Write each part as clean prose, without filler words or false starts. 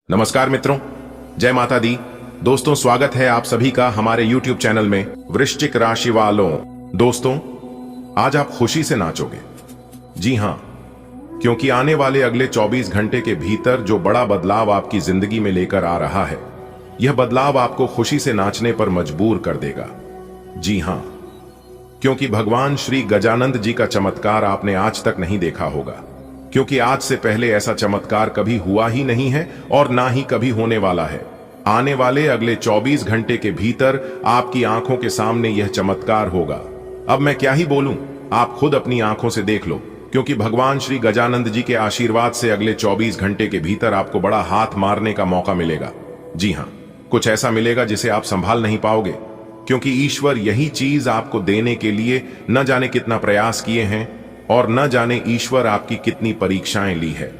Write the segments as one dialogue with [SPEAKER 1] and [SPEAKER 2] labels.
[SPEAKER 1] नमस्कार मित्रों, जय माता दी। दोस्तों, स्वागत है आप सभी का हमारे YouTube चैनल में। वृश्चिक राशि वालों, दोस्तों आज आप खुशी से नाचोगे। जी हां, क्योंकि आने वाले अगले 24 घंटे के भीतर जो बड़ा बदलाव आपकी जिंदगी में लेकर आ रहा है, यह बदलाव आपको खुशी से नाचने पर मजबूर कर देगा। जी हां, क्योंकि भगवान श्री गजानंद जी का चमत्कार आपने आज तक नहीं देखा होगा, क्योंकि आज से पहले ऐसा चमत्कार कभी हुआ ही नहीं है और ना ही कभी होने वाला है। आने वाले अगले 24 घंटे के भीतर आपकी आंखों के सामने यह चमत्कार होगा। अब मैं क्या ही बोलूं, आप खुद अपनी आंखों से देख लो, क्योंकि भगवान श्री गजानंद जी के आशीर्वाद से अगले 24 घंटे के भीतर आपको बड़ा हाथ मारने का मौका मिलेगा। जी हां, कुछ ऐसा मिलेगा जिसे आप संभाल नहीं पाओगे, क्योंकि ईश्वर यही चीज आपको देने के लिए न जाने कितना प्रयास किए हैं और न जाने ईश्वर आपकी कितनी परीक्षाएं ली है।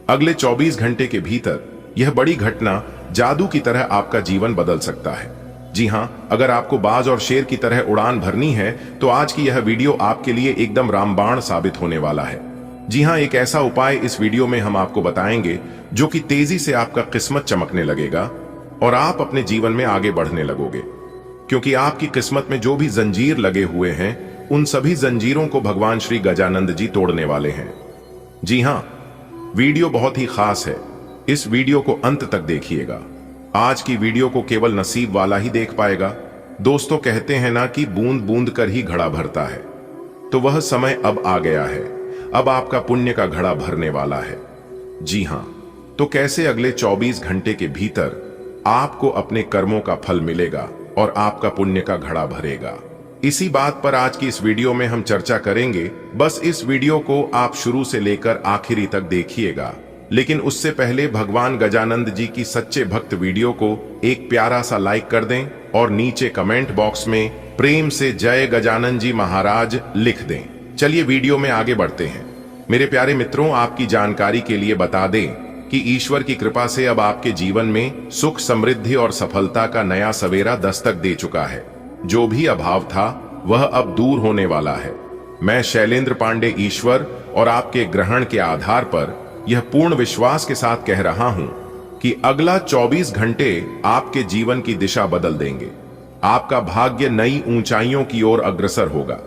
[SPEAKER 1] अगले 24 घंटे के भीतर यह बड़ी घटना जादू की तरह आपका जीवन बदल सकता है। जी हां, अगर आपको बाज और शेर की तरह उड़ान भरनी है तो आज की यह वीडियो आपके लिए एकदम रामबाण साबित होने वाला है। जी हां, एक ऐसा उपाय इस वीडियो में हम आपको बताएंगे जो कि तेजी से आपका किस्मत चमकने लगेगा और आप अपने जीवन में आगे बढ़ने लगोगे, क्योंकि आपकी किस्मत में जो भी जंजीर लगे हुए हैं उन सभी जंजीरों को भगवान श्री गजानंद जी तोड़ने वाले हैं। जी हां, वीडियो बहुत ही खास है, इस वीडियो को अंत तक देखिएगा। आज की वीडियो को केवल नसीब वाला ही देख पाएगा। दोस्तों, कहते हैं ना कि बूंद बूंद कर ही घड़ा भरता है, तो वह समय अब आ गया है। अब आपका पुण्य का घड़ा भरने वाला है। जी हां, तो कैसे अगले 24 घंटे के भीतर आपको अपने कर्मों का फल मिलेगा और आपका पुण्य का घड़ा भरेगा, इसी बात पर आज की इस वीडियो में हम चर्चा करेंगे। बस इस वीडियो को आप शुरू से लेकर आखिरी तक देखिएगा, लेकिन उससे पहले भगवान गजानंद जी की सच्चे भक्त वीडियो को एक प्यारा सा लाइक कर दें और नीचे कमेंट बॉक्स में प्रेम से जय गजानंद जी महाराज लिख दें। चलिए वीडियो में आगे बढ़ते हैं। मेरे प्यारे मित्रों, आपकी जानकारी के लिए बता दें कि ईश्वर की कृपा से अब आपके जीवन में सुख, समृद्धि और सफलता का नया सवेरा दस्तक दे चुका है। जो भी अभाव था वह अब दूर होने वाला है। मैं शैलेंद्र पांडे ईश्वर और आपके ग्रहण के आधार पर यह पूर्ण विश्वास के साथ कह रहा हूं कि अगला 24 घंटे आपके जीवन की दिशा बदल देंगे। आपका भाग्य नई ऊंचाइयों की ओर अग्रसर होगा।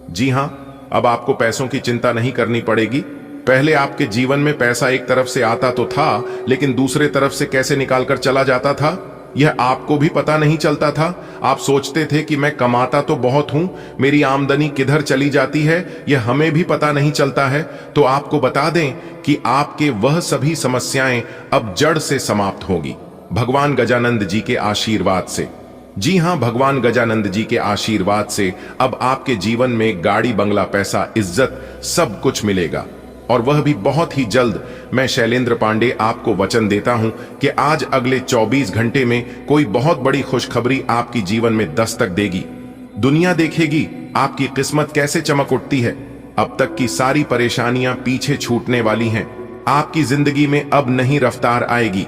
[SPEAKER 1] जी हां, अब आपको पैसों की चिंता नहीं करनी पड़ेगी। पहले आपके जीवन में पैसा एक तरफ से आता तो था, लेकिन दूसरे तरफ से कैसे निकालकर चला जाता था यह आपको भी पता नहीं चलता था। आप सोचते थे कि मैं कमाता तो बहुत हूं, मेरी आमदनी किधर चली जाती है यह हमें भी पता नहीं चलता है। तो आपको बता दें कि आपके वह सभी समस्याएं अब जड़ से समाप्त होगी, भगवान गजानंद जी के आशीर्वाद से। जी हां, भगवान गजानंद जी के आशीर्वाद से अब आपके जीवन में गाड़ी, बंगला, पैसा, इज्जत सब कुछ मिलेगा, और वह भी बहुत ही जल्द। मैं शैलेंद्र पांडे आपको वचन देता हूं कि आज अगले 24 घंटे में कोई बहुत बड़ी खुशखबरी आपकी जीवन में दस्तक देगी। दुनिया देखेगी आपकी किस्मत कैसे चमक उठती है। अब तक की सारी परेशानियां पीछे छूटने वाली हैं। आपकी जिंदगी में अब नई रफ्तार आएगी,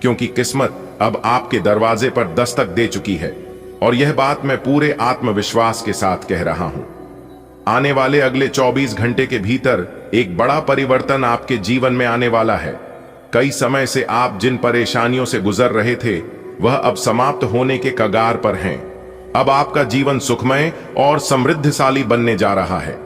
[SPEAKER 1] क्योंकि किस्मत अब आपके दरवाजे पर दस्तक दे चुकी है, और यह बात मैं पूरे आत्मविश्वास के साथ कह रहा हूं। आने वाले अगले 24 घंटे के भीतर एक बड़ा परिवर्तन आपके जीवन में आने वाला है। कई समय से आप जिन परेशानियों से गुजर रहे थे वह अब समाप्त होने के कगार पर हैं। अब आपका जीवन सुखमय और समृद्धशाली बनने जा रहा है।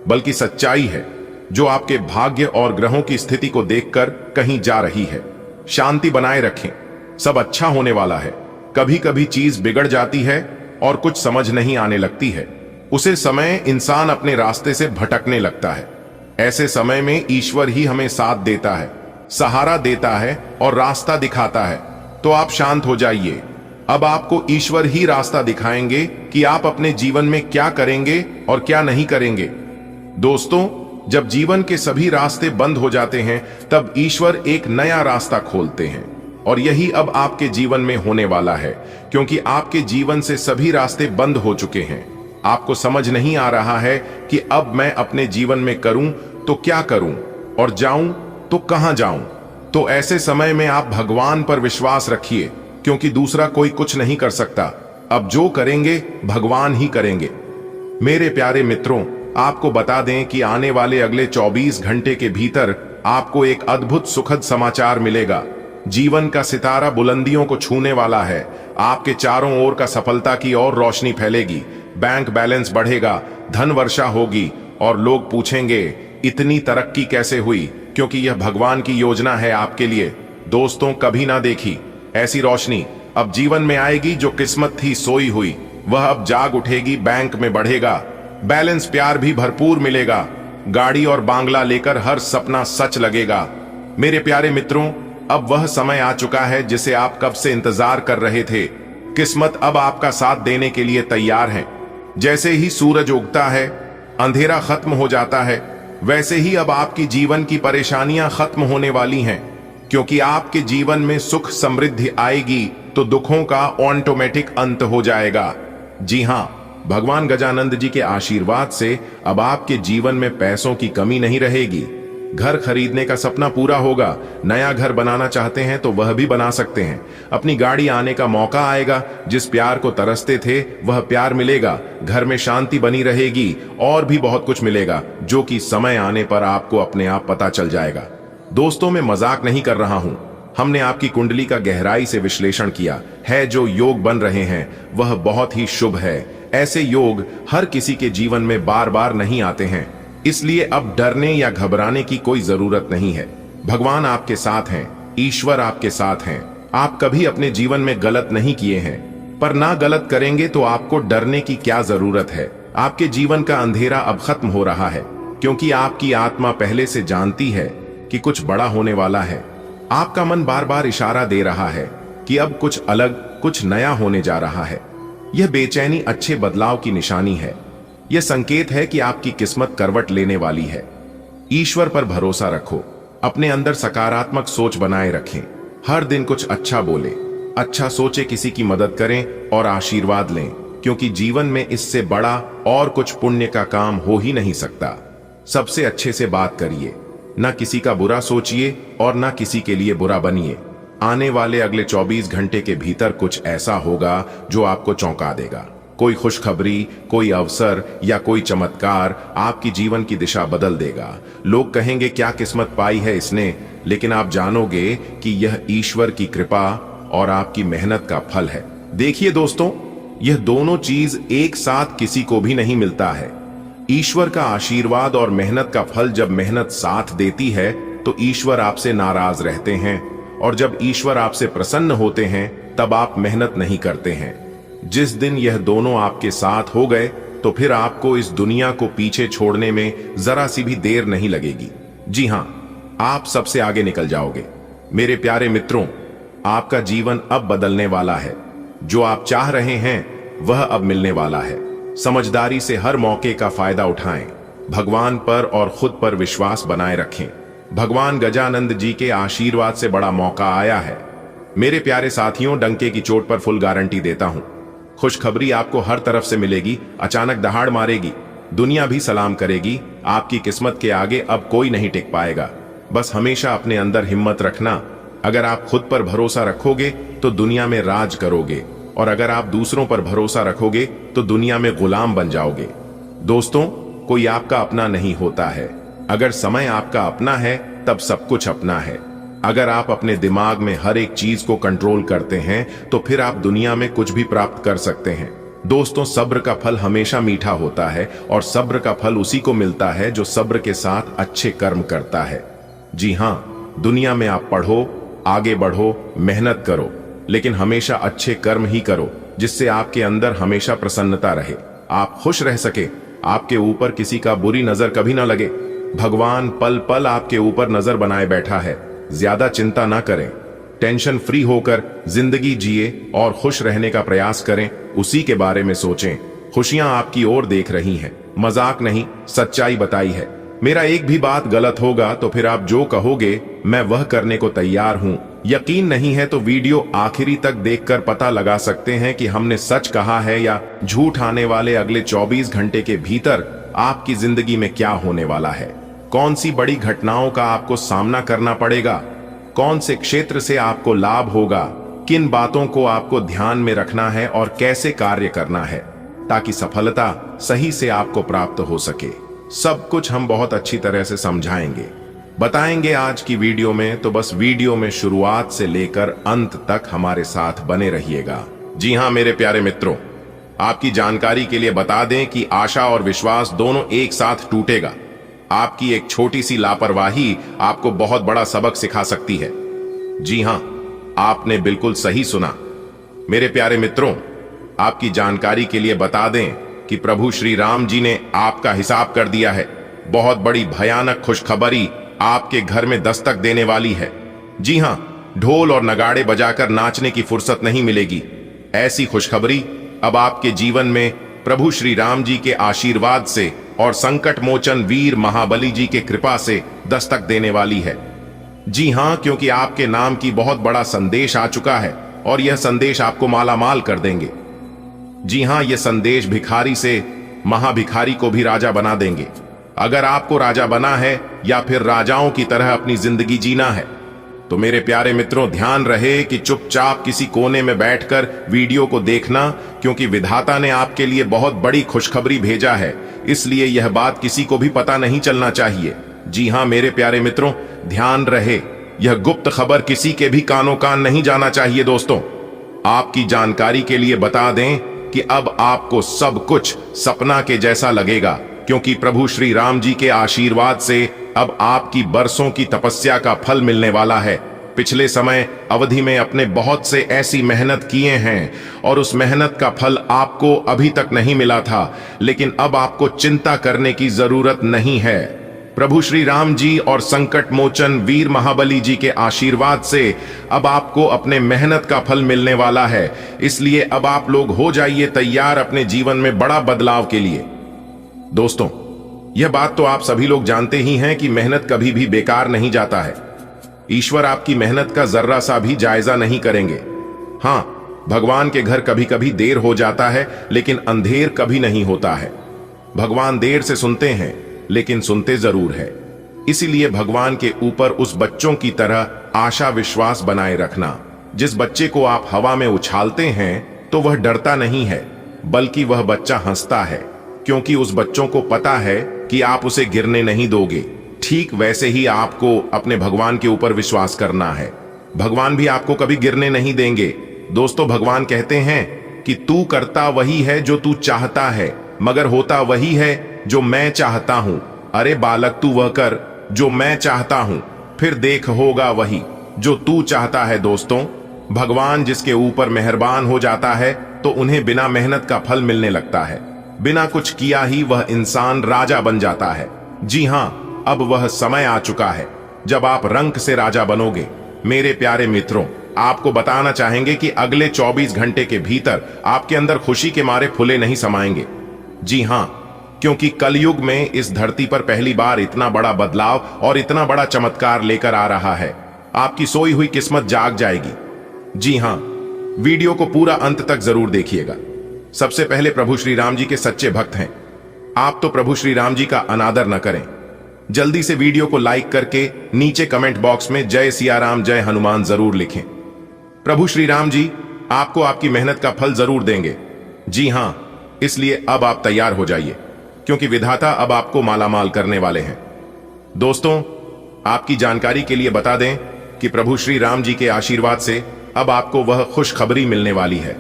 [SPEAKER 1] बल्कि सच्चाई है जो आपके भाग्य और ग्रहों की स्थिति को देखकर कहीं जा रही है। शांति बनाए रखें, सब अच्छा होने वाला है। कभी कभी चीज बिगड़ जाती है और कुछ समझ नहीं आने लगती है। उसे समय इंसान अपने रास्ते से भटकने लगता है। ऐसे समय में ईश्वर ही हमें साथ देता है, सहारा देता है और रास्ता दिखाता है। तो आप शांत हो जाइए। अब आपको ईश्वर ही रास्ता दिखाएंगे कि आप अपने जीवन में क्या करेंगे और क्या नहीं करेंगे। दोस्तों, जब जीवन के सभी रास्ते बंद हो जाते हैं तब ईश्वर एक नया रास्ता खोलते हैं, और यही अब आपके जीवन में होने वाला है, क्योंकि आपके जीवन से सभी रास्ते बंद हो चुके हैं। आपको समझ नहीं आ रहा है कि अब मैं अपने जीवन में करूं तो क्या करूं और जाऊं तो कहां जाऊं। तो ऐसे समय में आप भगवान पर विश्वास रखिए, क्योंकि दूसरा कोई कुछ नहीं कर सकता। अब जो करेंगे भगवान ही करेंगे। मेरे प्यारे मित्रों, आपको बता दें कि आने वाले अगले 24 घंटे के भीतर आपको एक अद्भुत सुखद समाचार मिलेगा। जीवन का सितारा बुलंदियों को छूने वाला है। आपके चारों ओर का सफलता की और रोशनी फैलेगी। बैंक बैलेंस बढ़ेगा, धन वर्षा होगी और लोग पूछेंगे इतनी तरक्की कैसे हुई, क्योंकि यह भगवान की योजना है आपके लिए। दोस्तों, कभी ना देखी ऐसी रोशनी अब जीवन में आएगी। जो किस्मत थी सोई हुई, वह अब जाग उठेगी। बैंक में बढ़ेगा बैलेंस, प्यार भी भरपूर मिलेगा। गाड़ी और बांग्ला लेकर हर सपना सच लगेगा। मेरे प्यारे मित्रों, अब वह समय आ चुका है जिसे आप कब से इंतजार कर रहे थे। किस्मत अब आपका साथ देने के लिए तैयार है। जैसे ही सूरज उगता है, अंधेरा खत्म हो जाता है, वैसे ही अब आपकी जीवन की परेशानियां खत्म होने वाली हैं। क्योंकि आपके जीवन में सुख समृद्धि आएगी तो दुखों का ऑटोमेटिक अंत हो जाएगा। जी हां, भगवान गजानंद जी के आशीर्वाद से अब आपके जीवन में पैसों की कमी नहीं रहेगी। घर खरीदने का सपना पूरा होगा। नया घर बनाना चाहते हैं तो वह भी बना सकते हैं। अपनी गाड़ी आने का मौका आएगा। जिस प्यार को तरसते थे वह प्यार मिलेगा। घर में शांति बनी रहेगी और भी बहुत कुछ मिलेगा, जो कि समय आने पर आपको अपने आप पता चल जाएगा। दोस्तों, मैं मजाक नहीं कर रहा हूं। हमने आपकी कुंडली का गहराई से विश्लेषण किया है। जो योग बन रहे हैं वह बहुत ही शुभ है। ऐसे योग हर किसी के जीवन में बार बार नहीं आते हैं, इसलिए अब डरने या घबराने की कोई जरूरत नहीं है। भगवान आपके साथ हैं, ईश्वर आपके साथ हैं। आप कभी अपने जीवन में गलत नहीं किए हैं, पर ना गलत करेंगे तो आपको डरने की क्या जरूरत है। आपके जीवन का अंधेरा अब खत्म हो रहा है, क्योंकि आपकी आत्मा पहले से जानती है कि कुछ बड़ा होने वाला है। आपका मन बार बार इशारा दे रहा है कि अब कुछ अलग, कुछ नया होने जा रहा है। यह बेचैनी अच्छे बदलाव की निशानी है। यह संकेत है कि आपकी किस्मत करवट लेने वाली है। ईश्वर पर भरोसा रखो, अपने अंदर सकारात्मक सोच बनाए रखें। हर दिन कुछ अच्छा बोले, अच्छा सोचे, किसी की मदद करें और आशीर्वाद लें, क्योंकि जीवन में इससे बड़ा और कुछ पुण्य का काम हो ही नहीं सकता। सबसे अच्छे से बात करिए, ना किसी का बुरा सोचिए और ना किसी के लिए बुरा बनिए। आने वाले अगले 24 घंटे के भीतर कुछ ऐसा होगा जो आपको चौंका देगा। कोई खुशखबरी, कोई अवसर या कोई चमत्कार आपकी जीवन की दिशा बदल देगा। लोग कहेंगे क्या किस्मत पाई है इसने, लेकिन आप जानोगे कि यह ईश्वर की कृपा और आपकी मेहनत का फल है। देखिए दोस्तों, यह दोनों चीज एक साथ किसी को भी नहीं मिलता है। ईश्वर का आशीर्वाद और मेहनत का फल जब मेहनत साथ देती है तो ईश्वर आपसे नाराज रहते हैं, और जब ईश्वर आपसे प्रसन्न होते हैं तब आप मेहनत नहीं करते हैं। जिस दिन यह दोनों आपके साथ हो गए तो फिर आपको इस दुनिया को पीछे छोड़ने में जरा सी भी देर नहीं लगेगी। जी हां, आप सबसे आगे निकल जाओगे। मेरे प्यारे मित्रों, आपका जीवन अब बदलने वाला है। जो आप चाह रहे हैं वह अब मिलने वाला है। समझदारी से हर मौके का फायदा उठाएं। भगवान पर और खुद पर विश्वास बनाए रखें। भगवान गजानंद जी के आशीर्वाद से बड़ा मौका आया है। मेरे प्यारे साथियों, डंके की चोट पर फुल गारंटी देता हूं। खुशखबरी आपको हर तरफ से मिलेगी। अचानक दहाड़ मारेगी, दुनिया भी सलाम करेगी। आपकी किस्मत के आगे अब कोई नहीं टिक पाएगा। बस हमेशा अपने अंदर हिम्मत रखना। अगर आप खुद पर भरोसा रखोगे तो दुनिया में राज करोगे, और अगर आप दूसरों पर भरोसा रखोगे तो दुनिया में गुलाम बन जाओगे। दोस्तों, कोई आपका अपना नहीं होता है। अगर समय आपका अपना है तब सब कुछ अपना है। अगर आप अपने दिमाग में हर एक चीज को कंट्रोल करते हैं तो फिर आप दुनिया में कुछ भी प्राप्त कर सकते हैं। दोस्तों, सब्र का फल हमेशा मीठा होता है, और सब्र का फल उसी को मिलता है जो सब्र के साथ अच्छे कर्म करता है। जी हां, दुनिया में आप पढ़ो, आगे बढ़ो, मेहनत करो, लेकिन हमेशा अच्छे कर्म ही करो, जिससे आपके अंदर हमेशा प्रसन्नता रहे, आप खुश रह सके, आपके ऊपर किसी का बुरी नजर कभी ना लगे। भगवान पल पल आपके ऊपर नजर बनाए बैठा है। ज्यादा चिंता ना करें, टेंशन फ्री होकर जिंदगी जिए और खुश रहने का प्रयास करें। उसी के बारे में सोचें। खुशियां आपकी ओर देख रही हैं, मजाक नहीं, सच्चाई बताई है। मेरा एक भी बात गलत होगा तो फिर आप जो कहोगे मैं वह करने को तैयार हूं। यकीन नहीं है तो वीडियो आखिरी तक देखकर पता लगा सकते हैं कि हमने सच कहा है या झूठ। आने वाले अगले 24 घंटे के भीतर आपकी जिंदगी में क्या होने वाला है, कौन सी बड़ी घटनाओं का आपको सामना करना पड़ेगा, कौन से क्षेत्र से आपको लाभ होगा, किन बातों को आपको ध्यान में रखना है और कैसे कार्य करना है ताकि सफलता सही से आपको प्राप्त हो सके, सब कुछ हम बहुत अच्छी तरह से समझाएंगे। बताएंगे आज की वीडियो में, तो बस वीडियो में शुरुआत से लेकर अंत तक हमारे साथ बने रहिएगा। जी हां मेरे प्यारे मित्रों, आपकी जानकारी के लिए बता दें कि आशा और विश्वास दोनों एक साथ टूटेगा। आपकी एक छोटी सी लापरवाही आपको बहुत बड़ा सबक सिखा सकती है। जी हां, आपने बिल्कुल सही सुना। मेरे प्यारे मित्रों, आपकी जानकारी के लिए बता दें कि प्रभु श्री राम जी ने आपका हिसाब कर दिया है। बहुत बड़ी भयानक खुशखबरी आपके घर में दस्तक देने वाली है। जी हां, ढोल और नगाड़े बजाकर नाचने की फुर्सत नहीं मिलेगी। ऐसी खुशखबरी अब आपके जीवन में प्रभु श्री राम जी के आशीर्वाद से और संकट मोचन वीर महाबली जी के कृपा से दस्तक देने वाली है। जी हां, क्योंकि आपके नाम की बहुत बड़ा संदेश आ चुका है और यह संदेश आपको मालामाल कर देंगे। जी हां, यह संदेश भिखारी से महाभिखारी को भी राजा बना देंगे। अगर आपको राजा बना है या फिर राजाओं की तरह अपनी जिंदगी जीना है, तो मेरे प्यारे मित्रों ध्यान रहे कि चुपचाप किसी कोने में बैठकर वीडियो को देखना, क्योंकि विधाता ने आपके लिए बहुत बड़ी खुशखबरी भेजा है। इसलिए यह बात किसी को भी पता नहीं चलना चाहिए। जी हां मेरे प्यारे मित्रों, ध्यान रहे, यह गुप्त खबर किसी के भी कानों कान नहीं जाना चाहिए। दोस्तों, आपकी जानकारी के लिए बता दें कि अब आपको सब कुछ सपना के जैसा लगेगा, क्योंकि प्रभु श्री राम जी के आशीर्वाद से अब आपकी बरसों की तपस्या का फल मिलने वाला है। पिछले समय अवधि में अपने बहुत से ऐसी मेहनत किए हैं और उस मेहनत का फल आपको अभी तक नहीं मिला था, लेकिन अब आपको चिंता करने की जरूरत नहीं है। प्रभु श्री राम जी और संकट मोचन वीर महाबली जी के आशीर्वाद से अब आपको अपने मेहनत का फल मिलने वाला है। इसलिए अब आप लोग हो जाइए तैयार अपने जीवन में बड़ा बदलाव के लिए। दोस्तों, यह बात तो आप सभी लोग जानते ही हैं कि मेहनत कभी भी बेकार नहीं जाता है। ईश्वर आपकी मेहनत का जर्रा सा भी जायजा नहीं करेंगे। हां, भगवान के घर कभी कभी देर हो जाता है, लेकिन अंधेर कभी नहीं होता है। भगवान देर से सुनते हैं, लेकिन सुनते जरूर है। इसीलिए भगवान के ऊपर उस बच्चों की तरह आशा विश्वास बनाए रखना। जिस बच्चे को आप हवा में उछालते हैं तो वह डरता नहीं है, बल्कि वह बच्चा हंसता है, क्योंकि उस बच्चों को पता है कि आप उसे गिरने नहीं दोगे। ठीक वैसे ही आपको अपने भगवान के ऊपर विश्वास करना है। भगवान भी आपको कभी गिरने नहीं देंगे। दोस्तों, भगवान कहते हैं कि तू करता वही है जो तू चाहता है, मगर होता वही है जो मैं चाहता हूं। अरे बालक, तू वह कर जो मैं चाहता हूं, फिर देख होगा वही जो तू चाहता है। दोस्तों, भगवान जिसके ऊपर मेहरबान हो जाता है तो उन्हें बिना मेहनत का फल मिलने लगता है। बिना कुछ किया ही वह इंसान राजा बन जाता है। जी हां, अब वह समय आ चुका है जब आप रंक से राजा बनोगे। मेरे प्यारे मित्रों, आपको बताना चाहेंगे कि अगले 24 घंटे के भीतर आपके अंदर खुशी के मारे फुले नहीं समाएंगे। जी हां, क्योंकि कलयुग में इस धरती पर पहली बार इतना बड़ा बदलाव और इतना बड़ा चमत्कार लेकर आ रहा है। आपकी सोई हुई किस्मत जाग जाएगी। जी हां, वीडियो को पूरा अंत तक जरूर देखिएगा। सबसे पहले प्रभु श्री राम जी के सच्चे भक्त हैं आप, तो प्रभु श्री राम जी का अनादर न करें। जल्दी से वीडियो को लाइक करके नीचे कमेंट बॉक्स में जय सिया राम जय हनुमान जरूर लिखें। प्रभु श्री राम जी आपको आपकी मेहनत का फल जरूर देंगे। जी हां, इसलिए अब आप तैयार हो जाइए, क्योंकि विधाता अब आपको मालामाल करने वाले हैं। दोस्तों, आपकी जानकारी के लिए बता दें कि प्रभु श्री राम जी के आशीर्वाद से अब आपको वह खुशखबरी मिलने वाली है।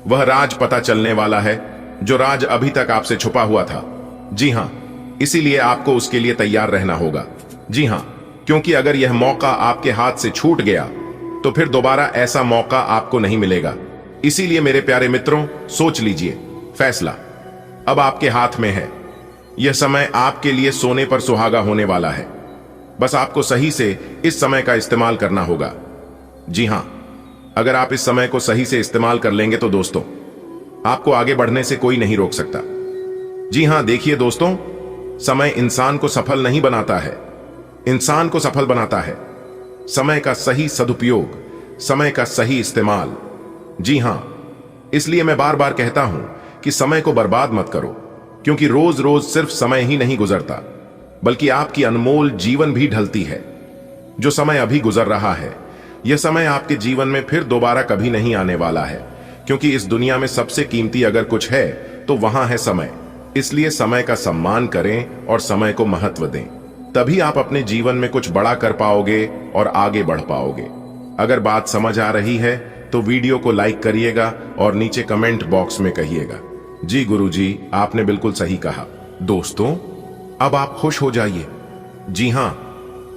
[SPEAKER 1] वह राज पता चलने वाला है जो राज अभी तक आपसे छुपा हुआ था। जी हां, इसीलिए आपको उसके लिए तैयार रहना होगा। जी हां, क्योंकि अगर यह मौका आपके हाथ से छूट गया तो फिर दोबारा ऐसा मौका आपको नहीं मिलेगा। इसीलिए मेरे प्यारे मित्रों, सोच लीजिए, फैसला अब आपके हाथ में है। यह समय आपके लिए सोने पर सुहागा होने वाला है। बस आपको सही से इस समय का इस्तेमाल करना होगा। जी हां, अगर आप इस समय को सही से इस्तेमाल कर लेंगे तो दोस्तों, आपको आगे बढ़ने से कोई नहीं रोक सकता। जी हां, देखिए दोस्तों, समय इंसान को सफल नहीं बनाता है, इंसान को सफल बनाता है समय का सही सदुपयोग, समय का सही इस्तेमाल। जी हां, इसलिए मैं बार बार कहता हूं कि समय को बर्बाद मत करो, क्योंकि रोज रोज सिर्फ समय ही नहीं गुजरता, बल्कि आपकी अनमोल जीवन भी ढलती है। जो समय अभी गुजर रहा है, यह समय आपके जीवन में फिर दोबारा कभी नहीं आने वाला है, क्योंकि इस दुनिया में सबसे कीमती अगर कुछ है तो वहां है समय। इसलिए समय का सम्मान करें और समय को महत्व दें। तभी आप अपने जीवन में कुछ बड़ा कर पाओगे और आगे बढ़ पाओगे। अगर बात समझ आ रही है तो वीडियो को लाइक करिएगा और नीचे कमेंट बॉक्स में कहिएगा, जी गुरुजी, आपने बिल्कुल सही कहा। दोस्तों, अब आप खुश हो जाइए। जी हां,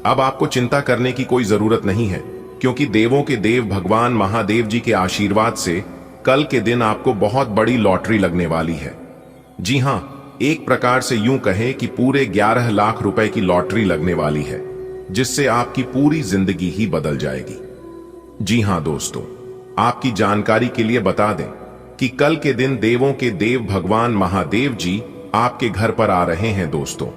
[SPEAKER 1] अब आपको चिंता करने की कोई जरूरत नहीं है, क्योंकि देवों के देव भगवान महादेव जी के आशीर्वाद से कल के दिन आपको बहुत बड़ी लॉटरी लगने वाली है। जी हां, एक प्रकार से यूं कहें कि पूरे 11 लाख रुपए की लॉटरी लगने वाली है, जिससे आपकी पूरी जिंदगी ही बदल जाएगी। जी हां दोस्तों, आपकी जानकारी के लिए बता दें कि कल के दिन देवों के देव भगवान महादेव जी आपके घर पर आ रहे हैं। दोस्तों,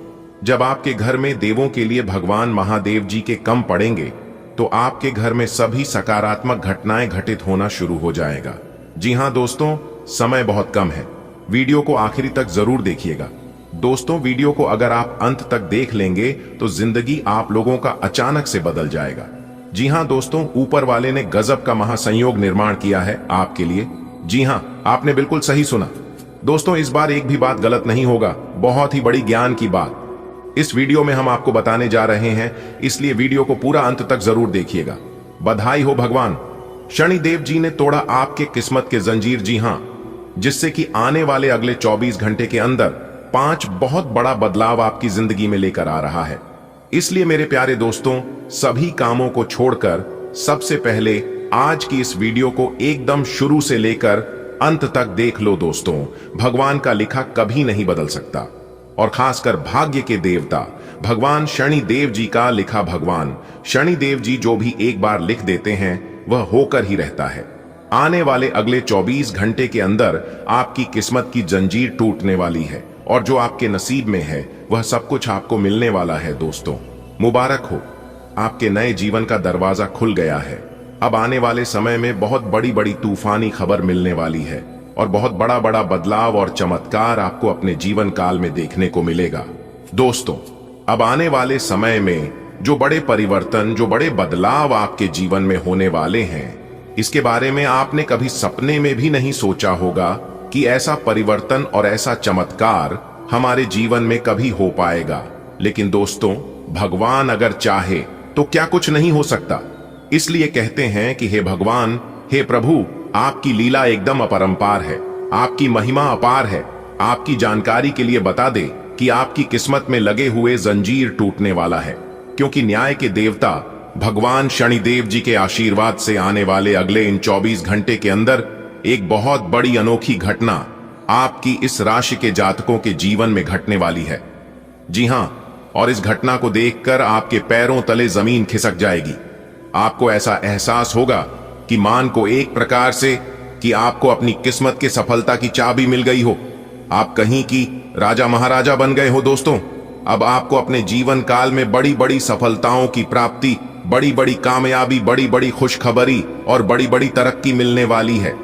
[SPEAKER 1] जब आपके घर में देवों के लिए भगवान महादेव जी के कम पड़ेंगे तो आपके घर में सभी सकारात्मक घटनाएं घटित होना शुरू हो जाएगा। जी हां दोस्तों, समय बहुत कम है, वीडियो को आखिरी तक जरूर देखिएगा। दोस्तों, वीडियो को अगर आप अंत तक देख लेंगे तो जिंदगी आप लोगों का अचानक से बदल जाएगा। जी हां दोस्तों, ऊपर वाले ने गजब का महासंयोग निर्माण किया है आपके लिए। जी हां, आपने बिल्कुल सही सुना। दोस्तों, इस बार एक भी बात गलत नहीं होगा, बहुत ही बड़ी ज्ञान की बात इस वीडियो में हम आपको बताने जा रहे हैं, इसलिए वीडियो को पूरा अंत तक जरूर देखिएगा। बधाई हो, भगवान शनिदेव जी ने तोड़ा आपके किस्मत के जंजीर। जी हां, जिससे कि आने वाले अगले 24 घंटे के अंदर 5 बहुत बड़ा बदलाव आपकी जिंदगी में लेकर आ रहा है। इसलिए मेरे प्यारे दोस्तों, सभी कामों को छोड़कर सबसे पहले आज की इस वीडियो को एकदम शुरू से लेकर अंत तक देख लो। दोस्तों, भगवान का लिखा कभी नहीं बदल सकता, और खासकर भाग्य के देवता भगवान शनिदेव जी का लिखा। भगवान शनिदेव जी जो भी एक बार लिख देते हैं वह होकर ही रहता है। आने वाले अगले 24 घंटे के अंदर आपकी किस्मत की जंजीर टूटने वाली है, और जो आपके नसीब में है वह सब कुछ आपको मिलने वाला है। दोस्तों, मुबारक हो, आपके नए जीवन का दरवाजा खुल गया है। अब आने वाले समय में बहुत बड़ी बड़ी तूफानी खबर मिलने वाली है, और बहुत बड़ा बड़ा बदलाव और चमत्कार आपको अपने जीवन काल में देखने को मिलेगा। दोस्तों, अब आने वाले समय में जो बड़े परिवर्तन, जो बड़े बदलाव आपके जीवन में होने वाले हैं, इसके बारे में आपने कभी सपने में भी नहीं सोचा होगा कि ऐसा परिवर्तन और ऐसा चमत्कार हमारे जीवन में कभी हो पाएगा। लेकिन दोस्तों, भगवान अगर चाहे तो क्या कुछ नहीं हो सकता। इसलिए कहते हैं कि हे भगवान, हे प्रभु, आपकी लीला एकदम अपरंपार है, आपकी महिमा अपार है। आपकी जानकारी के लिए बता दे कि आपकी किस्मत में लगे हुए जंजीर टूटने वाला है, क्योंकि न्याय के देवता भगवान शनिदेव जी के आशीर्वाद से आने वाले अगले इन 24 घंटे के अंदर एक बहुत बड़ी अनोखी घटना आपकी इस राशि के जातकों के जीवन में घटने वाली है। जी हां, और इस घटना को देखकर आपके पैरों तले जमीन खिसक जाएगी। आपको ऐसा एहसास होगा कि मान को एक प्रकार से कि आपको अपनी किस्मत के सफलता की चाबी मिल गई हो, आप कहीं की राजा महाराजा बन गए हो। दोस्तों, अब आपको अपने जीवन काल में बड़ी बड़ी सफलताओं की प्राप्ति, बड़ी बड़ी कामयाबी, बड़ी बड़ी खुशखबरी और बड़ी बड़ी तरक्की मिलने वाली है।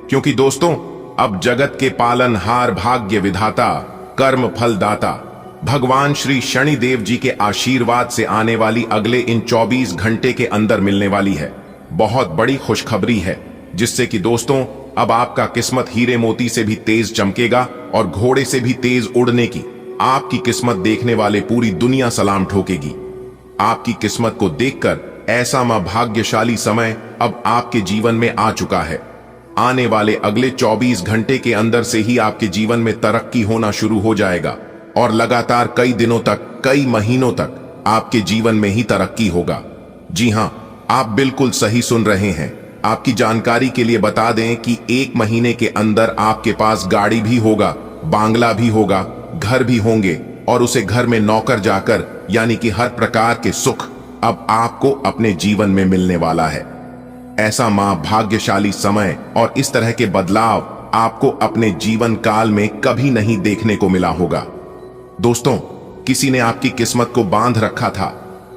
[SPEAKER 1] क्योंकि दोस्तों, अब जगत के पालनहार, भाग्य विधाता, कर्म फलदाता भगवान श्री शनिदेव जी के आशीर्वाद से आने वाली अगले इन 24 घंटे के अंदर मिलने वाली है बहुत बड़ी खुशखबरी है, जिससे कि दोस्तों अब आपका किस्मत हीरे मोती से भी तेज चमकेगा और घोड़े से भी तेज उड़ने की आपकी किस्मत देखने वाले पूरी दुनिया सलाम ठोकेगी। आपकी किस्मत को देखकर ऐसा भाग्यशाली समय अब आपके जीवन में आ चुका है। आने वाले अगले 24 घंटे के अंदर से ही आपके जीवन में तरक्की होना शुरू हो जाएगा, और लगातार कई दिनों तक, कई महीनों तक आपके जीवन में ही तरक्की होगा। जी हां, आप बिल्कुल सही सुन रहे हैं। आपकी जानकारी के लिए बता दें कि 1 महीने के अंदर आपके पास गाड़ी भी होगा, बांग्ला भी होगा, घर भी होंगे, और उसे घर में नौकर जाकर, यानी कि हर प्रकार के सुख अब आपको अपने जीवन में मिलने वाला है। ऐसा भाग्यशाली समय और इस तरह के बदलाव आपको अपने जीवन काल में कभी नहीं देखने को मिला होगा। दोस्तों, किसी ने आपकी किस्मत को बांध रखा था,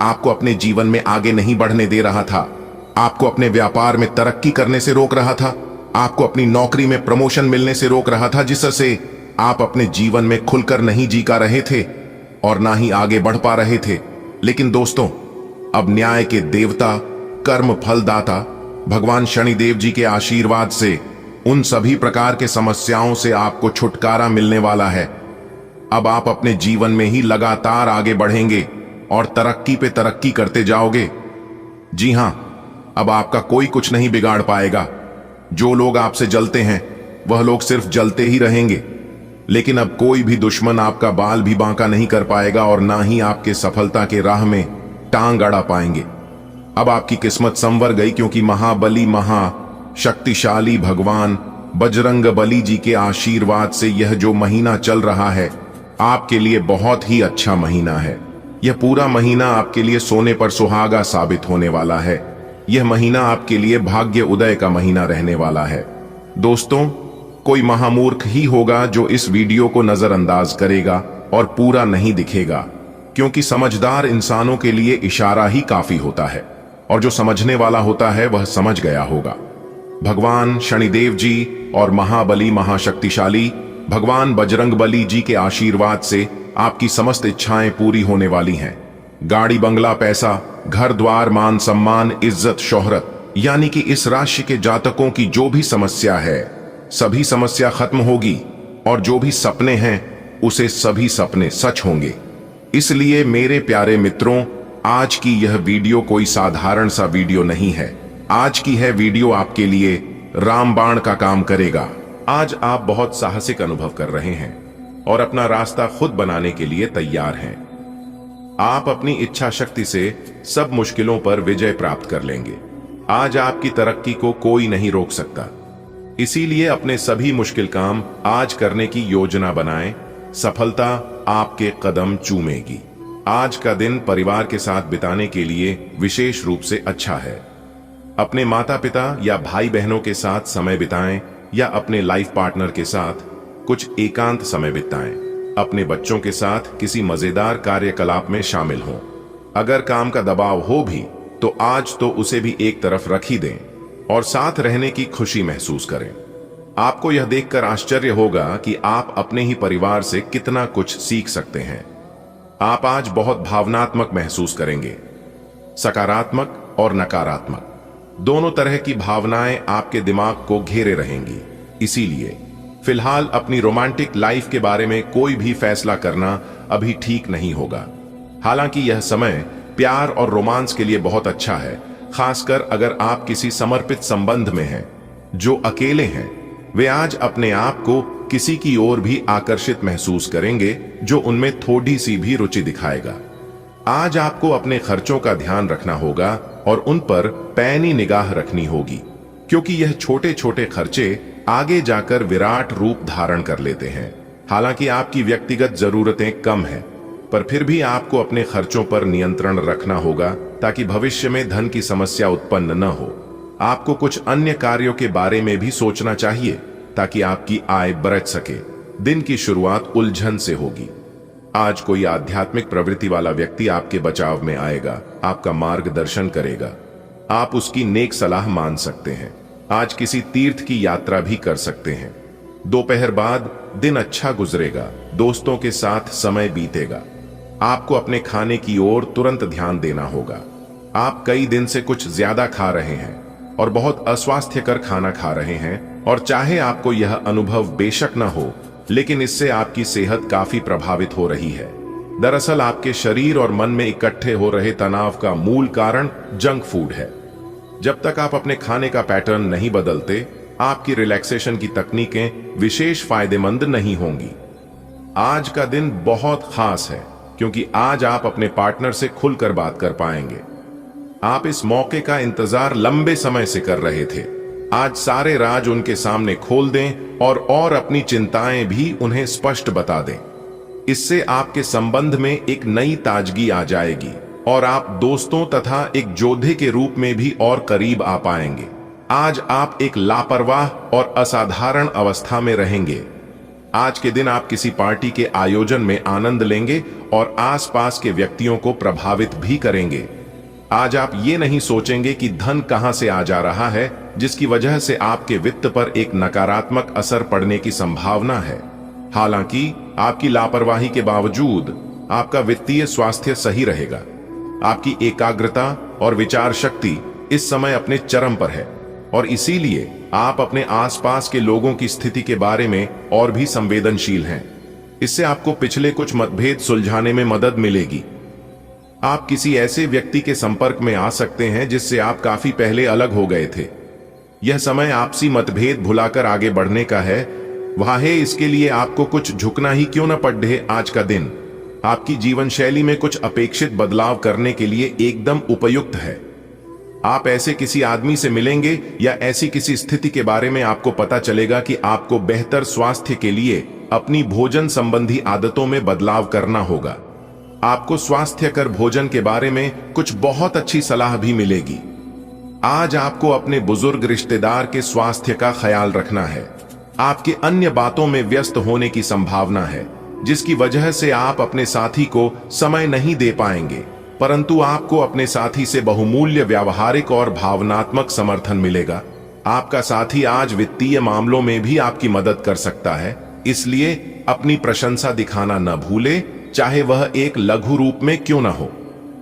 [SPEAKER 1] आपको अपने जीवन में आगे नहीं बढ़ने दे रहा था, आपको अपने व्यापार में तरक्की करने से रोक रहा था, आपको अपनी नौकरी में प्रमोशन मिलने से रोक रहा था, जिससे आप अपने जीवन में खुलकर नहीं जी का रहे थे और ना ही आगे बढ़ पा रहे थे। लेकिन दोस्तों, अब न्याय के देवता, कर्म फलदाता भगवान शनिदेव जी के आशीर्वाद से उन सभी प्रकार के समस्याओं से आपको छुटकारा मिलने वाला है। अब आप अपने जीवन में ही लगातार आगे बढ़ेंगे और तरक्की पे तरक्की करते जाओगे। जी हां, अब आपका कोई कुछ नहीं बिगाड़ पाएगा। जो लोग आपसे जलते हैं वह लोग सिर्फ जलते ही रहेंगे, लेकिन अब कोई भी दुश्मन आपका बाल भी बांका नहीं कर पाएगा और ना ही आपके सफलता के राह में टांग अड़ा पाएंगे। अब आपकी किस्मत संवर गई, क्योंकि महाबली महाशक्तिशाली भगवान बजरंगबली जी के आशीर्वाद से यह जो महीना चल रहा है आपके लिए बहुत ही अच्छा महीना है। यह पूरा महीना आपके लिए सोने पर सुहागा साबित होने वाला है। यह महीना आपके लिए भाग्य उदय का महीना रहने वाला है। दोस्तों, कोई महामूर्ख ही होगा जो इस वीडियो को नजरअंदाज करेगा और पूरा नहीं दिखेगा, क्योंकि समझदार इंसानों के लिए इशारा ही काफी होता है, और जो समझने वाला होता है वह समझ गया होगा। भगवान शनिदेव जी और महाबली महाशक्तिशाली भगवान बजरंगबली जी के आशीर्वाद से आपकी समस्त इच्छाएं पूरी होने वाली हैं। गाड़ी बंगला, पैसा, घर द्वार, मान सम्मान, इज्जत शोहरत, यानी कि इस राशि के जातकों की जो भी समस्या है सभी समस्या खत्म होगी, और जो भी सपने हैं उसे सभी सपने सच होंगे। इसलिए मेरे प्यारे मित्रों, आज की यह वीडियो कोई साधारण सा वीडियो नहीं है। आज की है वीडियो आपके लिए रामबाण का काम करेगा। आज आप बहुत साहसिक अनुभव कर रहे हैं और अपना रास्ता खुद बनाने के लिए तैयार हैं। आप अपनी इच्छा शक्ति से सब मुश्किलों पर विजय प्राप्त कर लेंगे। आज आपकी तरक्की को कोई नहीं रोक सकता, इसीलिए अपने सभी मुश्किल काम आज करने की योजना बनाएं। सफलता आपके कदम चूमेगी। आज का दिन परिवार के साथ बिताने के लिए विशेष रूप से अच्छा है। अपने माता पिता या भाई बहनों के साथ समय बिताएं या अपने लाइफ पार्टनर के साथ कुछ एकांत समय बिताएं। अपने बच्चों के साथ किसी मजेदार कार्यकलाप में शामिल हों। अगर काम का दबाव हो भी तो आज तो उसे भी एक तरफ रख ही दें और साथ रहने की खुशी महसूस करें। आपको यह देखकर आश्चर्य होगा कि आप अपने ही परिवार से कितना कुछ सीख सकते हैं। आप आज बहुत भावनात्मक महसूस करेंगे। सकारात्मक और नकारात्मक दोनों तरह की भावनाएं आपके दिमाग को घेरे रहेंगी। इसीलिए फिलहाल अपनी रोमांटिक लाइफ के बारे में कोई भी फैसला करना अभी ठीक नहीं होगा। हालांकि यह समय प्यार और रोमांस के लिए बहुत अच्छा है, खासकर अगर आप किसी समर्पित संबंध में हैं। जो अकेले हैं वे आज अपने आप को किसी की ओर भी आकर्षित महसूस करेंगे जो उनमें थोड़ी सी भी रुचि दिखाएगा। आज आपको अपने खर्चों का ध्यान रखना होगा और उन पर पैनी निगाह रखनी होगी, क्योंकि यह छोटे छोटे खर्चे आगे जाकर विराट रूप धारण कर लेते हैं। हालांकि आपकी व्यक्तिगत जरूरतें कम हैं, पर फिर भी आपको अपने खर्चों पर नियंत्रण रखना होगा ताकि भविष्य में धन की समस्या उत्पन्न न हो। आपको कुछ अन्य कार्यों के बारे में भी सोचना चाहिए ताकि आपकी आय बढ़ सके। दिन की शुरुआत उलझन से होगी। आज कोई आध्यात्मिक प्रवृत्ति वाला व्यक्ति आपके बचाव में आएगा, आपका मार्गदर्शन करेगा। आप उसकी नेक सलाह मान सकते हैं। आज किसी तीर्थ की यात्रा भी कर सकते हैं। दोपहर बाद दिन अच्छा गुजरेगा, दोस्तों के साथ समय बीतेगा। आपको अपने खाने की ओर तुरंत ध्यान देना होगा। आप कई दिन से कुछ ज्यादा खा रहे हैं और बहुत अस्वास्थ्यकर खाना खा रहे हैं, और चाहे आपको यह अनुभव बेशक न हो, लेकिन इससे आपकी सेहत काफी प्रभावित हो रही है। दरअसल आपके शरीर और मन में इकट्ठे हो रहे तनाव का मूल कारण जंक फूड है। जब तक आप अपने खाने का पैटर्न नहीं बदलते, आपकी रिलैक्सेशन की तकनीकें विशेष फायदेमंद नहीं होंगी। आज का दिन बहुत खास है, क्योंकि आज आप अपने पार्टनर से खुलकर बात कर पाएंगे। आप इस मौके का इंतजार लंबे समय से कर रहे थे। आज सारे राज उनके सामने खोल दें और अपनी चिंताएं भी उन्हें स्पष्ट बता दें। इससे आपके संबंध में एक नई ताजगी आ जाएगी और आप दोस्तों तथा एक योद्धे के रूप में भी और करीब आ पाएंगे। आज आप एक लापरवाह और असाधारण अवस्था में रहेंगे। आज के दिन आप किसी पार्टी के आयोजन में आनंद लेंगे और आसपास के व्यक्तियों को प्रभावित भी करेंगे। आज आप ये नहीं सोचेंगे कि धन कहां से आ जा रहा है, जिसकी वजह से आपके वित्त पर एक नकारात्मक असर पड़ने की संभावना है। हालांकि आपकी लापरवाही के बावजूद आपका वित्तीय स्वास्थ्य सही रहेगा। आपकी एकाग्रता और विचार शक्ति इस समय अपने चरम पर है, और इसीलिए आप अपने आसपास के लोगों की स्थिति के बारे में और भी संवेदनशील हैं। इससे आपको पिछले कुछ मतभेद सुलझाने में मदद मिलेगी। आप किसी ऐसे व्यक्ति के संपर्क में आ सकते हैं जिससे आप काफी पहले अलग हो गए थे। यह समय आपसी मतभेद भुलाकर आगे बढ़ने का है। वाहे इसके लिए आपको कुछ झुकना ही क्यों न पड़े। आज का दिन आपकी जीवन शैली में कुछ अपेक्षित बदलाव करने के लिए एकदम उपयुक्त है। आप ऐसे किसी आदमी से मिलेंगे या ऐसी किसी स्थिति के बारे में आपको पता चलेगा कि आपको बेहतर स्वास्थ्य के लिए अपनी भोजन संबंधी आदतों में बदलाव करना होगा। आपको स्वास्थ्यकर भोजन के बारे में कुछ बहुत अच्छी सलाह भी मिलेगी। आज आपको अपने बुजुर्ग रिश्तेदार के स्वास्थ्य का ख्याल रखना है। आपके अन्य बातों में व्यस्त होने की संभावना है, जिसकी वजह से आप अपने साथी को समय नहीं दे पाएंगे, परंतु आपको अपने साथी से बहुमूल्य व्यावहारिक और भावनात्मक समर्थन मिलेगा। आपका साथी आज वित्तीय मामलों में भी आपकी मदद कर सकता है, इसलिए अपनी प्रशंसा दिखाना न भूले, चाहे वह एक लघु रूप में क्यों न हो।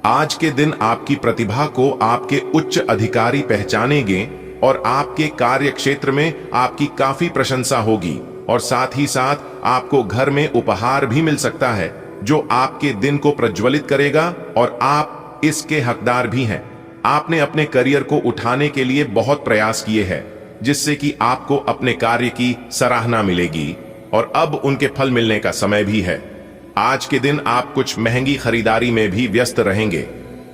[SPEAKER 1] आज के दिन आपकी प्रतिभा को आपके उच्च अधिकारी पहचानेंगे और आपके कार्य क्षेत्र में आपकी काफी प्रशंसा होगी, और साथ ही साथ आपको घर में उपहार भी मिल सकता है जो आपके दिन को प्रज्वलित करेगा, और आप इसके हकदार भी हैं। आपने अपने करियर को उठाने के लिए बहुत प्रयास किए हैं, जिससे कि आपको अपने कार्य की सराहना मिलेगी और अब उनके फल मिलने का समय भी है। आज के दिन आप कुछ महंगी खरीदारी में भी व्यस्त रहेंगे।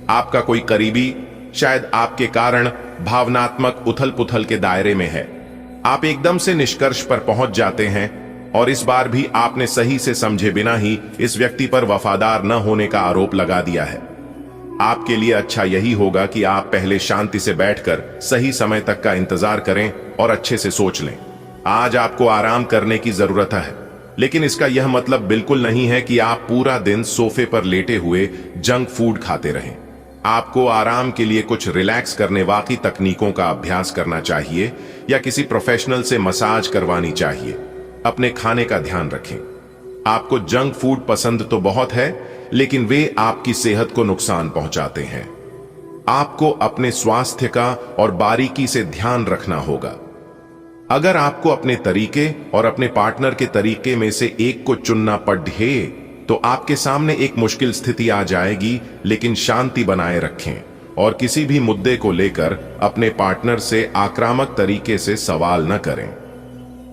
[SPEAKER 1] आपका कोई करीबी शायद आपके कारण भावनात्मक उथल पुथल के दायरे में है। आप एकदम से निष्कर्ष पर पहुंच जाते हैं, और इस बार भी आपने सही से समझे बिना ही इस व्यक्ति पर वफादार न होने का आरोप लगा दिया है। आपके लिए अच्छा यही होगा कि आप पहले शांति से बैठकर सही समय तक का इंतजार करें और अच्छे से सोच लें। आज आपको आराम करने की जरूरत है, लेकिन इसका यह मतलब बिल्कुल नहीं है कि आप पूरा दिन सोफे पर लेटे हुए जंक फूड खाते रहें। आपको आराम के लिए कुछ रिलैक्स करने वाली तकनीकों का अभ्यास करना चाहिए या किसी प्रोफेशनल से मसाज करवानी चाहिए। अपने खाने का ध्यान रखें। आपको जंक फूड पसंद तो बहुत है, लेकिन वे आपकी सेहत को नुकसान पहुंचाते हैं। आपको अपने स्वास्थ्य का और बारीकी से ध्यान रखना होगा। अगर आपको अपने तरीके और अपने पार्टनर के तरीके में से एक को चुनना पड़े तो आपके सामने एक मुश्किल स्थिति आ जाएगी, लेकिन शांति बनाए रखें और किसी भी मुद्दे को लेकर अपने पार्टनर से आक्रामक तरीके से सवाल न करें।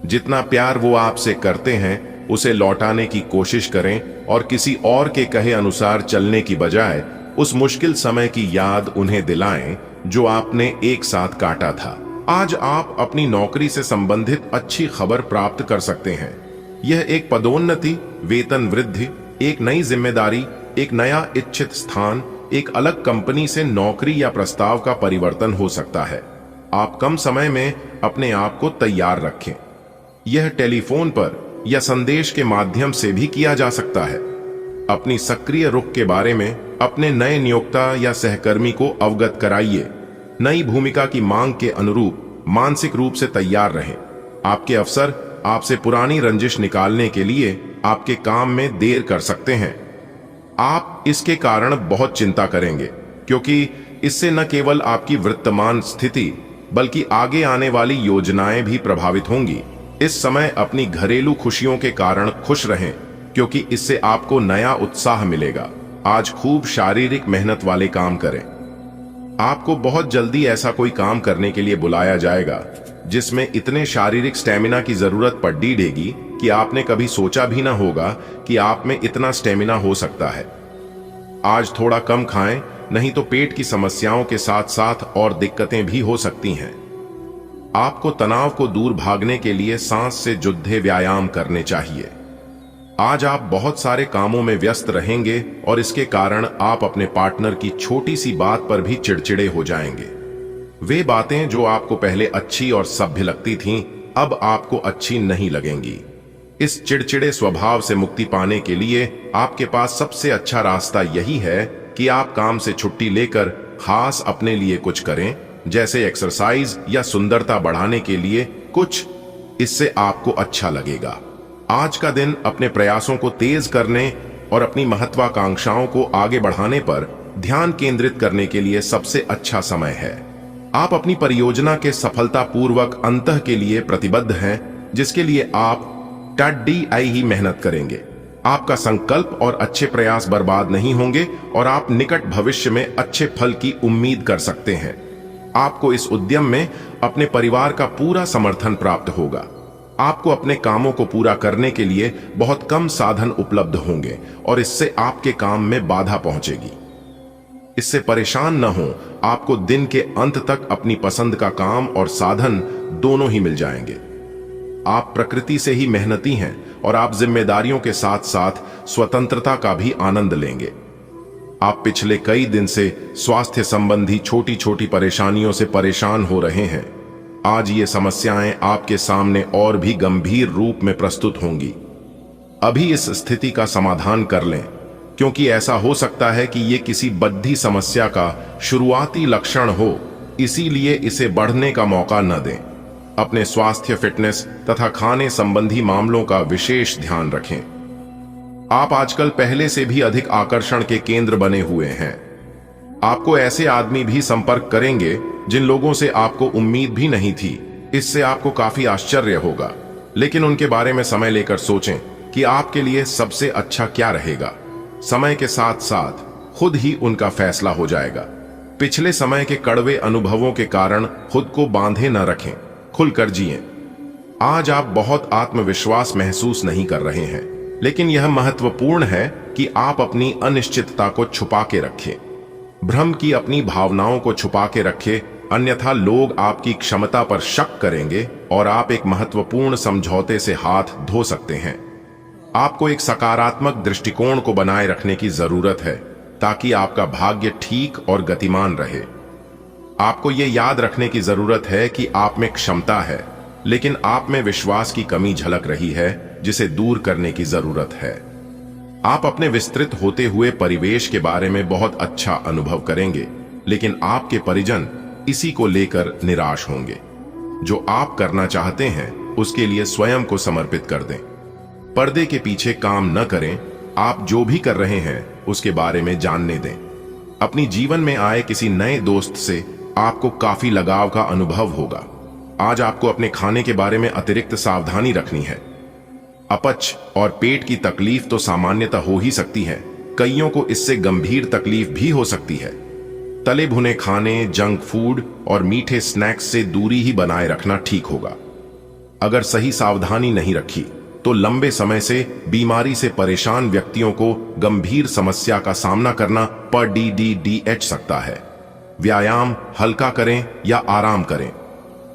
[SPEAKER 1] जितना प्यार वो आपसे करते हैं उसे लौटाने की कोशिश करें और किसी और के कहे अनुसार चलने की बजाय उस मुश्किल समय की याद उन्हें दिलाएं जो आपने एक साथ काटा था। आज आप अपनी नौकरी से संबंधित अच्छी खबर प्राप्त कर सकते हैं। यह एक पदोन्नति, वेतन वृद्धि, एक नई जिम्मेदारी, एक नया इच्छित स्थान, एक अलग कंपनी से नौकरी या प्रस्ताव का परिवर्तन हो सकता है। आप कम समय में अपने आप को तैयार रखें। यह टेलीफोन पर या संदेश के माध्यम से भी किया जा सकता है। अपनी सक्रिय रुख के बारे में अपने नए नियोक्ता या सहकर्मी को अवगत कराइए। नई भूमिका की मांग के अनुरूप मानसिक रूप से तैयार रहें। आपके अफसर आपसे पुरानी रंजिश निकालने के लिए आपके काम में देर कर सकते हैं। आप इसके कारण बहुत चिंता करेंगे, क्योंकि इससे न केवल आपकी वर्तमान स्थिति बल्कि आगे आने वाली योजनाएं भी प्रभावित होंगी। इस समय अपनी घरेलू खुशियों के कारण खुश रहें, क्योंकि इससे आपको नया उत्साह मिलेगा। आज खूब शारीरिक मेहनत वाले काम करें। आपको बहुत जल्दी ऐसा कोई काम करने के लिए बुलाया जाएगा जिसमें इतने शारीरिक स्टेमिना की जरूरत पड़ेगी कि आपने कभी सोचा भी ना होगा कि आप में इतना स्टेमिना हो सकता है। आज थोड़ा कम खाएं, नहीं तो पेट की समस्याओं के साथ साथ और दिक्कतें भी हो सकती हैं। आपको तनाव को दूर भागने के लिए सांस से जुड़े व्यायाम करने चाहिए। आज आप बहुत सारे कामों में व्यस्त रहेंगे और इसके कारण आप अपने पार्टनर की छोटी सी बात पर भी चिड़चिड़े हो जाएंगे। वे बातें जो आपको पहले अच्छी और सभ्य लगती थीं, अब आपको अच्छी नहीं लगेंगी। इस चिड़चिड़े स्वभाव से मुक्ति पाने के लिए आपके पास सबसे अच्छा रास्ता यही है कि आप काम से छुट्टी लेकर खास अपने लिए कुछ करें, जैसे एक्सरसाइज या सुंदरता बढ़ाने के लिए कुछ। इससे आपको अच्छा लगेगा। आज का दिन अपने प्रयासों को तेज करने और अपनी महत्वाकांक्षाओं को आगे बढ़ाने पर ध्यान केंद्रित करने के लिए सबसे अच्छा समय है। आप अपनी परियोजना के सफलतापूर्वक अंत के लिए प्रतिबद्ध हैं, जिसके लिए आप ही मेहनत करेंगे। आपका संकल्प और अच्छे प्रयास बर्बाद नहीं होंगे और आप निकट भविष्य में अच्छे फल की उम्मीद कर सकते हैं। आपको इस उद्यम में अपने परिवार का पूरा समर्थन प्राप्त होगा। आपको अपने कामों को पूरा करने के लिए बहुत कम साधन उपलब्ध होंगे और इससे आपके काम में बाधा पहुंचेगी। इससे परेशान न हो, आपको दिन के अंत तक अपनी पसंद का काम और साधन दोनों ही मिल जाएंगे। आप प्रकृति से ही मेहनती हैं और आप जिम्मेदारियों के साथ साथ स्वतंत्रता का भी आनंद लेंगे। आप पिछले कई दिन से स्वास्थ्य संबंधी छोटी छोटी परेशानियों से परेशान हो रहे हैं। आज ये समस्याएं आपके सामने और भी गंभीर रूप में प्रस्तुत होंगी। अभी इस स्थिति का समाधान कर लें, क्योंकि ऐसा हो सकता है कि ये किसी बद्धी समस्या का शुरुआती लक्षण हो, इसीलिए इसे बढ़ने का मौका न दें। अपने स्वास्थ्य, फिटनेस तथा खाने संबंधी मामलों का विशेष ध्यान रखें। आप आजकल पहले से भी अधिक आकर्षण के केंद्र बने हुए हैं। आपको ऐसे आदमी भी संपर्क करेंगे जिन लोगों से आपको उम्मीद भी नहीं थी। इससे आपको काफी आश्चर्य होगा, लेकिन उनके बारे में समय लेकर सोचें कि आपके लिए सबसे अच्छा क्या रहेगा। समय के साथ साथ खुद ही उनका फैसला हो जाएगा। पिछले समय के कड़वे अनुभवों के कारण खुद को बांधे न रखें, खुलकर जिएं। आज आप बहुत आत्मविश्वास महसूस नहीं कर रहे हैं, लेकिन यह महत्वपूर्ण है कि आप अपनी अनिश्चितता को छुपा के रखें। भ्रम की अपनी भावनाओं को छुपा के रखें, अन्यथा लोग आपकी क्षमता पर शक करेंगे और आप एक महत्वपूर्ण समझौते से हाथ धो सकते हैं। आपको एक सकारात्मक दृष्टिकोण को बनाए रखने की जरूरत है ताकि आपका भाग्य ठीक और गतिमान रहे। आपको यह याद रखने की जरूरत है कि आप में क्षमता है, लेकिन आप में विश्वास की कमी झलक रही है, जिसे दूर करने की जरूरत है। आप अपने विस्तृत होते हुए परिवेश के बारे में बहुत अच्छा अनुभव करेंगे, लेकिन आपके परिजन इसी को लेकर निराश होंगे। जो आप करना चाहते हैं उसके लिए स्वयं को समर्पित कर दें। पर्दे के पीछे काम न करें। आप जो भी कर रहे हैं उसके बारे में जानने दें। अपनी जीवन में आए किसी नए दोस्त से आपको काफी लगाव का अनुभव होगा। आज आपको अपने खाने के बारे में अतिरिक्त सावधानी रखनी है। अपच और पेट की तकलीफ तो सामान्यतः हो ही सकती है, कईयों को इससे गंभीर तकलीफ भी हो सकती है। तले भुने खाने, जंक फूड और मीठे स्नैक्स से दूरी ही बनाए रखना ठीक होगा। अगर सही सावधानी नहीं रखी तो लंबे समय से बीमारी से परेशान व्यक्तियों को गंभीर समस्या का सामना करना पड़ सकता है। व्यायाम हल्का करें या आराम करें।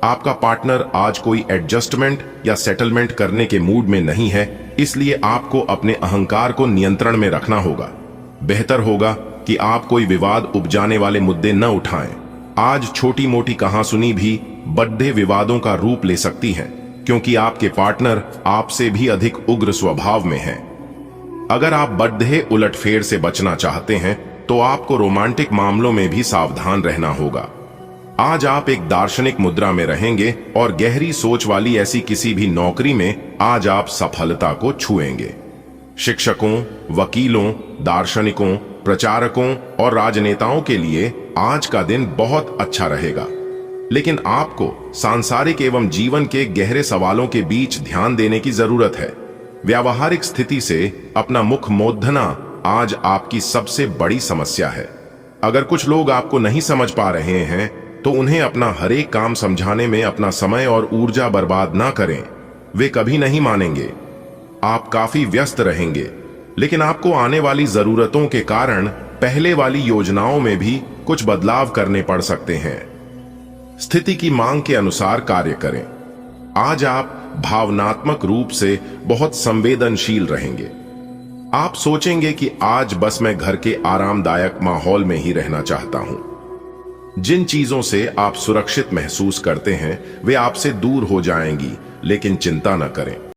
[SPEAKER 1] आपका पार्टनर आज कोई एडजस्टमेंट या सेटलमेंट करने के मूड में नहीं है, इसलिए आपको अपने अहंकार को नियंत्रण में रखना होगा। बेहतर होगा कि आप कोई विवाद उपजाने वाले मुद्दे न उठाएं। आज छोटी मोटी कहासुनी भी बड़े विवादों का रूप ले सकती है, क्योंकि आपके पार्टनर आपसे भी अधिक उग्र स्वभाव में है। अगर आप बड़े उलटफेर से बचना चाहते हैं तो आपको रोमांटिक मामलों में भी सावधान रहना होगा। आज आप एक दार्शनिक मुद्रा में रहेंगे और गहरी सोच वाली ऐसी किसी भी नौकरी में आज आप सफलता को छुएंगे। शिक्षकों, वकीलों, दार्शनिकों, प्रचारकों और राजनेताओं के लिए आज का दिन बहुत अच्छा रहेगा, लेकिन आपको सांसारिक एवं जीवन के गहरे सवालों के बीच ध्यान देने की जरूरत है। व्यावहारिक स्थिति से अपना मुख मोड़ना आज आपकी सबसे बड़ी समस्या है। अगर कुछ लोग आपको नहीं समझ पा रहे हैं तो उन्हें अपना हर एक काम समझाने में अपना समय और ऊर्जा बर्बाद ना करें। वे कभी नहीं मानेंगे। आप काफी व्यस्त रहेंगे, लेकिन आपको आने वाली जरूरतों के कारण पहले वाली योजनाओं में भी कुछ बदलाव करने पड़ सकते हैं। स्थिति की मांग के अनुसार कार्य करें। आज आप भावनात्मक रूप से बहुत संवेदनशील रहेंगे। आप सोचेंगे कि आज बस मैं घर के आरामदायक माहौल में ही रहना चाहता हूं। जिन चीजों से आप सुरक्षित महसूस करते हैं वे आपसे दूर हो जाएंगी, लेकिन चिंता न करें।